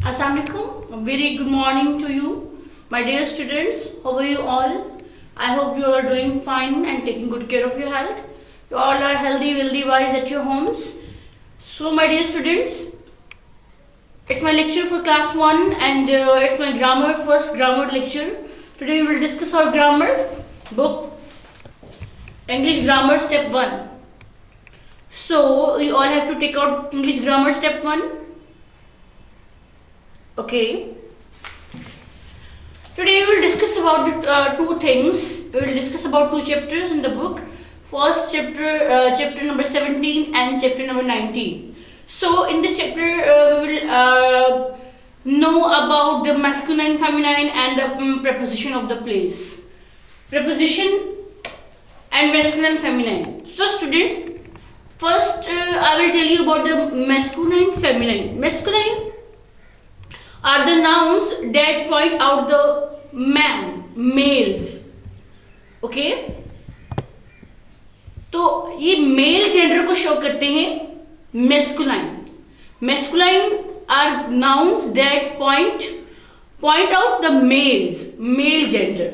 Assalamualaikum. A very good morning to you, my dear students. How are you all? I hope you are doing fine and taking good care of your health. You all are healthy, wealthy, wise at your homes. So, my dear students, it's my lecture for class 1 and it's my first grammar lecture. Today we will discuss our grammar book, English Grammar Step 1. So, you all have to take out English Grammar Step 1. Okay. Today we will discuss about two things. We will discuss about two chapters in the book. First chapter number 17 and chapter number 19. So in this chapter we will know about the masculine, feminine and the preposition of the place. Preposition and masculine, feminine. So students, first I will tell you about the masculine, feminine. Masculine are the nouns that point out the man, males. Okay? तो ये mail gender को show करते हैं masculine. Masculine are nouns that point out the males, male gender.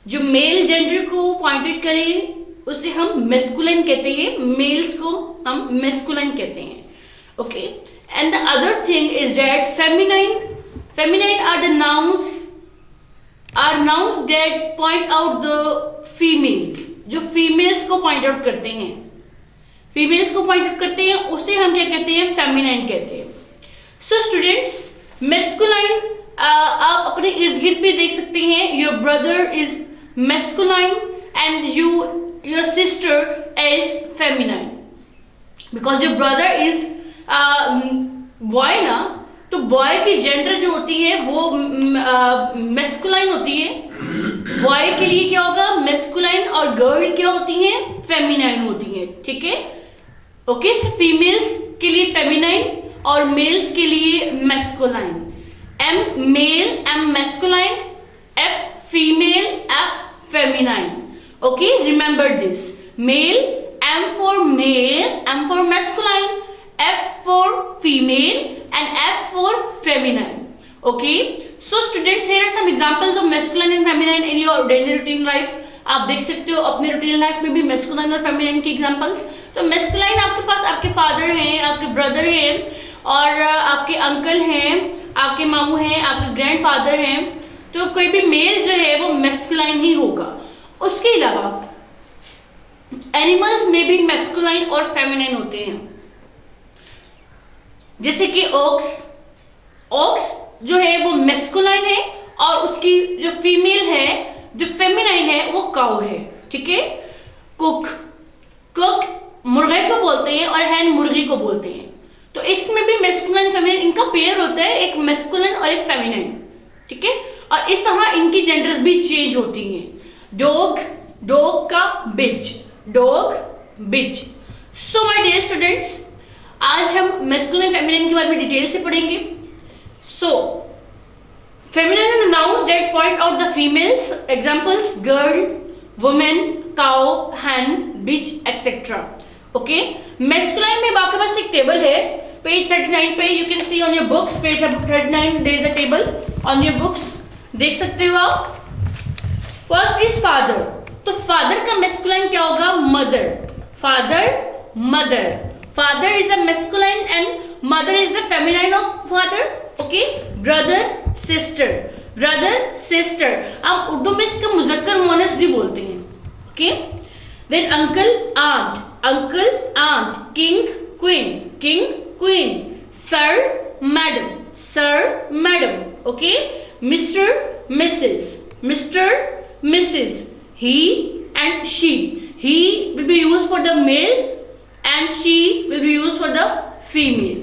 जो male gender को pointed करे उसे हम मेस्कुलाइन कहते हैं, मेल्स को हम मेस्कुलाइन कहते हैं. Okay. And the other thing is that feminine are the nouns that point out the females. जो females को point out करते हैं उसे हम क्या कहते हैं, feminine कहते हैं. So students, masculine आप अपने इर्द गिर्द भी देख सकते हैं. Your brother is masculine and your sister is feminine because your brother is boy ना, तो बॉय की जेंडर जो होती है वो मेस्कुलाइन होती है. बॉय के लिए क्या होगा, मेस्कुलाइन, और गर्ल क्या होती है, फेमिनाइन होती है. ठीक है. ओके. फीमेल्स के लिए फेमिनाइन और मेल्स के लिए masculine. M male, m masculine, f female, f feminine. Okay. Remember this. Male, m for male, m for masculine, F for female and F for feminine. Okay. So students, here are some examples of masculine and feminine in your daily routine life. आप देख सकते हो अपनी routine life में भी masculine और feminine की examples. तो masculine आपके पास आपके फादर हैं, आपके ब्रदर हैं और आपके अंकल हैं, आपके मामू हैं, आपके ग्रैंडफादर हैं. तो कोई भी मेल जो है वो masculine ही होगा. उसके अलावा एनिमल्स में भी masculine और feminine होते हैं. जैसे कि ओक्स जो है वो मेस्कुलाइन है और उसकी जो फीमेल है, जो फेमिनाइन है, वो काउ है. ठीक है. कुक मुर्गे को बोलते हैं और हैन मुर्गी को बोलते हैं. तो इसमें भी मेस्कुलाइन फेमिनाइन इनका पेयर होता है, एक मेस्कुलाइन और एक फेमिनाइन. ठीक है. और इस तरह इनकी जेंडर्स भी चेंज होती हैं. डॉग का बिच. सो माय डियर स्टूडेंट्स, आज हम मेस्कुलाइन फेमिनाइन के बारे में डिटेल से पढ़ेंगे. So feminine are nouns that point out the females. Examples girl, women, cow, hen, bitch etcetera. Okay. Masculine में आपके पास एक टेबल है पेज 39 पे. You can see on your books page 39 there is a table on your books. देख सकते हो आप. First is father. तो फादर का मेस्कुलाइन क्या होगा, mother. Father is a masculine and mother is the feminine of father. Okay. Brother, sister. हम उर्दू में इसका मुज़क्कर मुअन्नस भी बोलते हैं. Okay. Then uncle, aunt, king, queen, sir, madam. Okay. Mr, Mrs, he and she. He will be used for the male and she will be used for the female.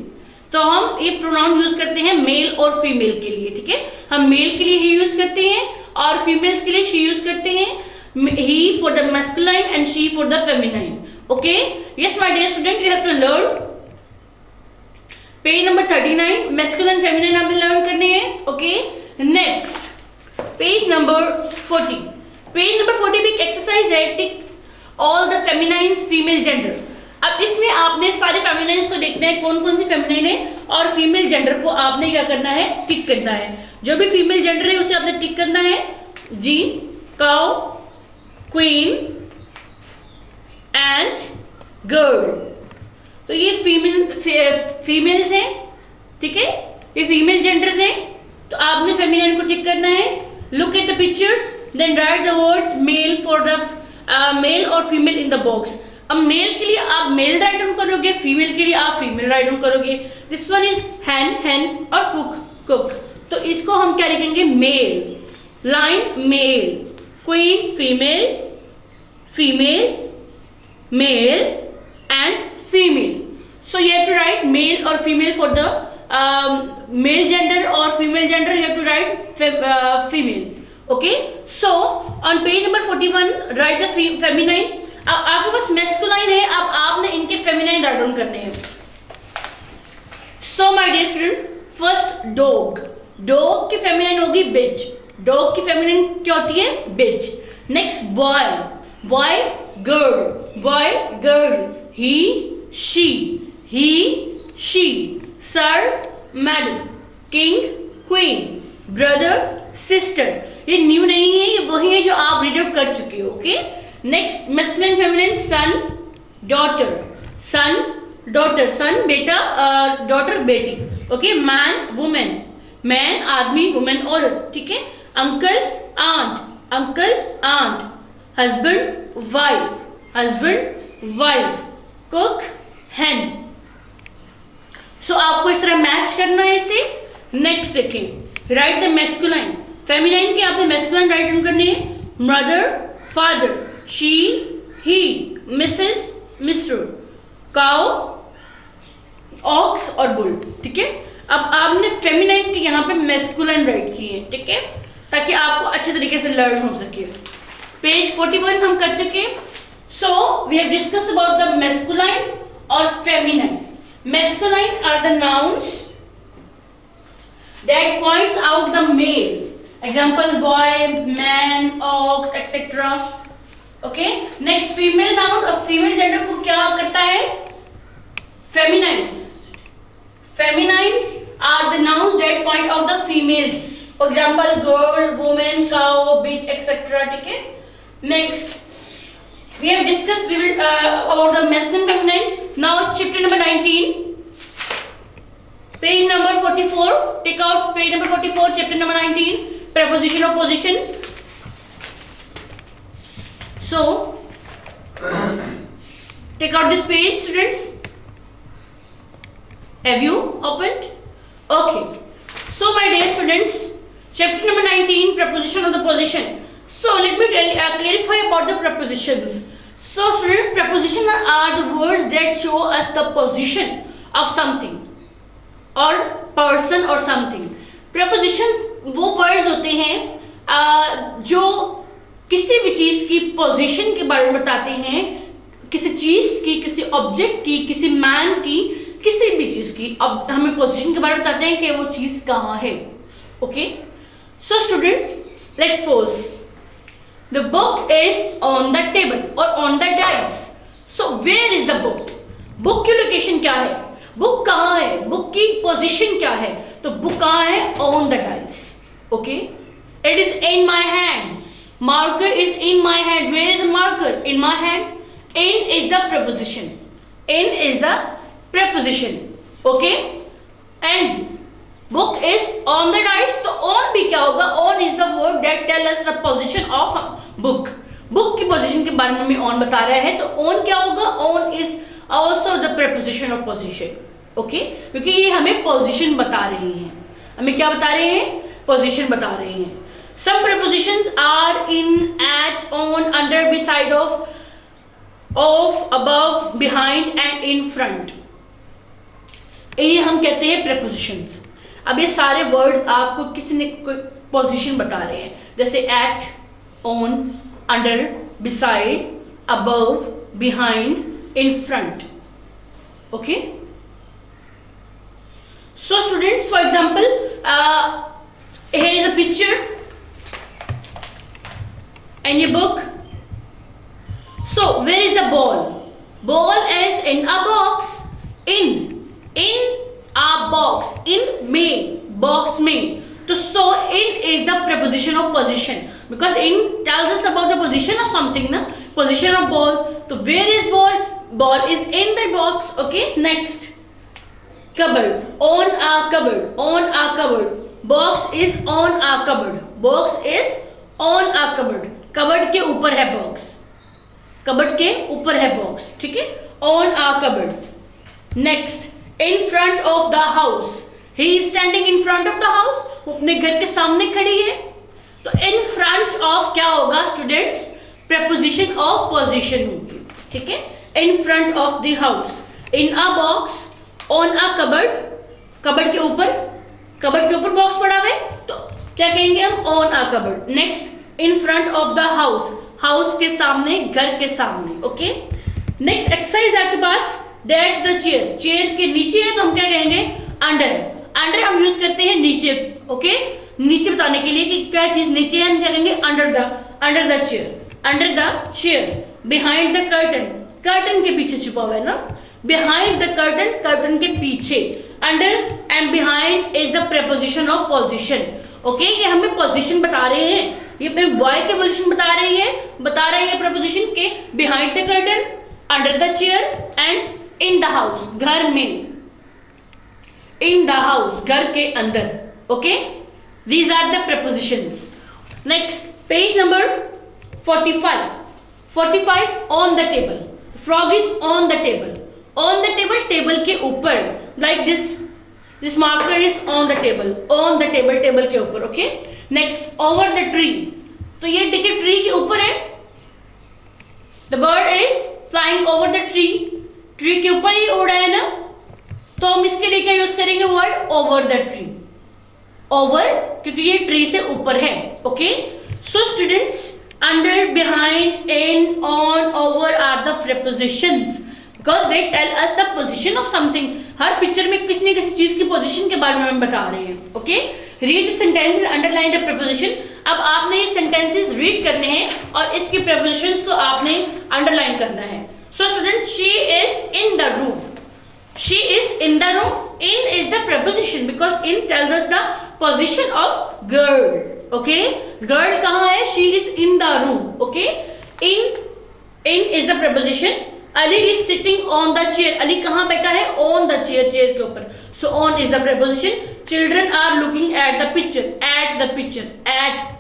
तो हम ये pronoun use करते हैं mail और female के लिए. ठीक है. हम मेल के लिए ही यूज करते हैं और फीमेल्स के लिए शी यूज करते हैं. He for the masculine and she for the feminine. Okay. Yes my dear student, you have to learn page number 39. Masculine feminine हमें लर्न करने हैं. Okay. Next page number 40. Page number 40 भी एक exercise है. Tick all the feminines female gender. अब इसमें आपने सारे फेमिनाइन्स को देखना है, कौन कौन सी फेमिनाइन है, और फीमेल जेंडर को आपने क्या करना है, टिक करना है। जो भी फीमेल जेंडर है उसे आपने टिक करना है, जी, काउ, क्वीन एंड गर्ल। तो ये फीमेल्स हैं, ठीक है, ये फीमेल जेंडर्स हैं, तो आपने फेमिनाइन को टिक करना है। Look at the pictures, then write the words male for the male और फीमेल इन द बॉक्स। अब मेल के लिए आप मेल राइट डाउन करोगे, फीमेल के लिए आप फीमेल राइट डाउन करोगे। This one is hen, hen, और कुक, कुक। तो इसको हम क्या लिखेंगे, male. Lion male, queen female, female, male and female. So you have to write male और female for the male gender or female gender, you have to write female. Okay, so on page number 41 write the feminine. अब आपके पास masculine है, अब आपने इनके feminine write down करने हैं। So my dear student, first dog, dog की feminine होगी bitch, dog की feminine क्या होती है, bitch। Next boy, boy girl, boy girl, he she, he she, sir madam, king queen, brother sister. ये new नहीं है, ये वही है जो आप रीड आउट कर चुके हो। Okay, next masculine feminine, son daughter, son daughter, son बेटा, डॉटर बेटी। ओके, मैन वुमेन, मैन आदमी, वुमेन औरत, ठीक है। Uncle aunt, uncle aunt, husband wife, husband wife, cook hen. So आपको इस तरह मैच करना है इसे। नेक्स्ट देखें, राइट द मैस्कुलाइन, फेमिनाइन के आपने मैस्कुलाइन राइट डाउन करनी है, mother father, she he, Mrs Mr, cow ox और बुल, ठीक है। अब आपने फेमिनाइन के यहाँ पे मैस्कुलाइन राइट किए हैं, ठीक है, ताकि आपको अच्छे तरीके से लर्न हो सके। पेज 41 हम कर चुके। So we have discussed about the masculine और feminine. Masculine are the nouns that points out the males. Examples: boy, man, ox, etc. Okay. Next, female noun. अब female gender को क्या करता है? Feminine. Feminine are the nouns that point out the females. For example, girl, woman, cow, bitch, etc. ठीक है. Next. We have discussed about the masculine, feminine. Now chapter number 19, page number 44. Take out page number 44, chapter number 19, preposition or position. So take out this page, students. Have you opened? Okay. So my dear students, chapter number 19, preposition or the position. So let me clarify about the prepositions. So student, prepositions are the words that show us the position of something or person or something. Preposition वो words होते हैं जो किसी भी चीज की position के बारे में बताते हैं, किसी चीज की, किसी ऑब्जेक्ट की, किसी मैन की, किसी भी चीज की। अब हमें पोजीशन के बारे में बताते हैं कि वो चीज कहाँ है। Okay, so students, let's suppose the book is on the table or on the dice. So where is the book? book की लोकेशन क्या है, बुक कहाँ है, बुक की पोजीशन क्या है? तो बुक कहाँ है? on the dice. Okay, it is in my hand. Marker is in my hand. Where is the marker? In my hand. In is the preposition. In is the preposition. Okay, and book is on the dice. तो on भी क्या होगा? On is the word that tell us the position of book. book की position के बारे में हमें on बता रहा है, तो on क्या होगा? On is also the preposition of position. Okay, क्योंकि ये हमें पोजीशन बता रही हैं। हमें क्या बता रहे हैं? पोजीशन बता रहे हैं। Some prepositions are in, at, on, under, beside of, above, behind and in front. ये हम कहते हैं prepositions. अब ये सारे वर्ड्स आपको किसी ने पोजीशन बता रहे हैं, जैसे at, on, under, beside, above, behind, in front. Okay, so students, for example, here is a picture in your book. So where is the ball? Ball is in a box. In a box. In में, box में. तो so in is the preposition of position, because in tells us about the position of something ना, position of ball. तो where is ball? Ball is in the box. Okay, next. Cupboard. On a cupboard. On a cupboard. Box is on a cupboard. Box is on a cupboard. Cupboard के ऊपर है box. Cupboard के ऊपर है box. ठीक है? On a cupboard. Next. In front of the house. He is standing in front of the house. वो अपने घर के सामने खड़ी है. तो in front of क्या होगा स्टूडेंट्स? Preposition of position होगी. ठीक है? In front of the house. In a box. On a cupboard. cupboard के ऊपर बॉक्स पड़ा हुआ है, तो क्या कहेंगे हम? On a cupboard. Next. In front of the house. House के सामने, घर के सामने. ओके. नेक्स्ट एक्सरसाइज है आपके पास. Dash the chair. चेयर के नीचे है तो हम क्या कहेंगे? अंडर. अंडर हम यूज करते हैं नीचे. ओके. नीचे बताने के लिए कि क्या चीज नीचे है, हम क्या कहेंगे? Under the chair. Under the chair. Behind the curtain. Curtain के पीछे छुपा हुआ है ना. Behind the curtain. कर्टन के पीछे. Under and behind is the preposition of position. Okay. ये हमें पोजीशन बता रहे हैं. ये बॉय की पोजीशन बता रही है प्रपोजिशन के behind the curtain, under the chair and in the house. घर में. In the house. घर के अंदर. Okay. These are the prepositions. Next page number 45. 45 on the table. Frog is on the table. On the table. Table के ऊपर. Like this marker is on the table. On the table. Table के ऊपर. Okay. Next over the tree. तो ये देखिए tree के ऊपर है. The bird is flying over the tree. Tree के ऊपर ही उड़ रहा है ना, तो हम इसके लिए क्या यूज करेंगे? Word over the tree. Over क्योंकि ये ट्री से ऊपर है. Okay. So students, under, behind, in, on, over are the prepositions because they tell us the position of something. हर पिक्चर में किसी न किसी चीज की पोजीशन के बारे में हम बता रहे हैं. Okay. Read sentences, underline the preposition. अब आपने ये सेंटेंसेस रीड करने हैं और इसकी prepositions को आपने अंडरलाइन करना है. So student, she is in the room. She is in the room. In is the preposition because in tells us the position of girl. Okay. Girl कहाँ है? She is in the room. Okay. In is the preposition. Ali is sitting on the chair. Ali कहाँ बैठा है? On the chair. Chair के ऊपर. So on is the preposition. Children are looking at the picture. At the picture. At.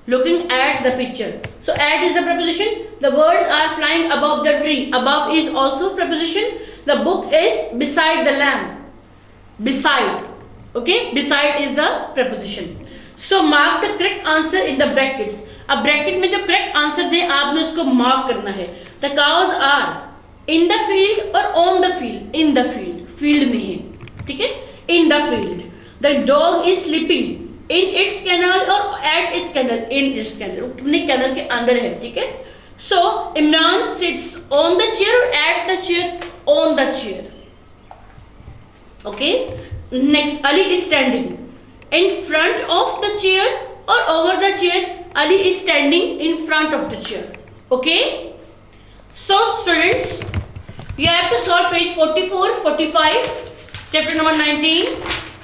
Looking at the picture. So at is the preposition. The birds are flying above the tree. Above is also preposition. The book is beside the lamp. Beside. Okay. Beside is the preposition. So mark the correct answer in the brackets. अब bracket में जो correct answer है आपने उसको mark करना है. The cows are in the field और on the field. In the field. Field में है. ठीक है. In the field. The dog is sleeping in its kennel और at its kennel. In its kennel. अपने kennel के अंदर है. ठीक है. So Imran sits on the chair or at the chair? On the chair. Okay. Next, Ali is standing in front of the chair or over the chair. Ali is standing in front of the chair. Okay. So students, you have to solve page 44, 45, chapter number 19,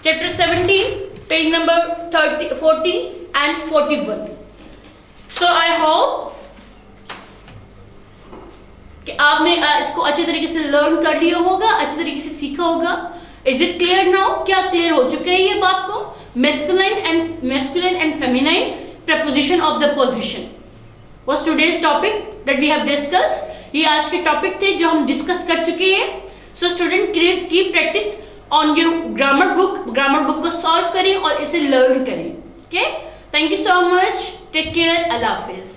chapter 17, page number 30, 40 and 41. So I hope कि आपने इसको अच्छे तरीके से learn कर लिया होगा, अच्छे तरीके से सीखा होगा. Is it clear now? क्या क्लियर हो चुका है ये बात को? Masculine and feminine preposition of the position was today's topic that we have discussed. ये आज के टॉपिक थे जो हम डिस्कस कर चुके हैं. So student, keep practice on your grammar book को सॉल्व करें और इसे लर्न करें. Okay. Thank you so much. Take care. अल्लाह हाफिज.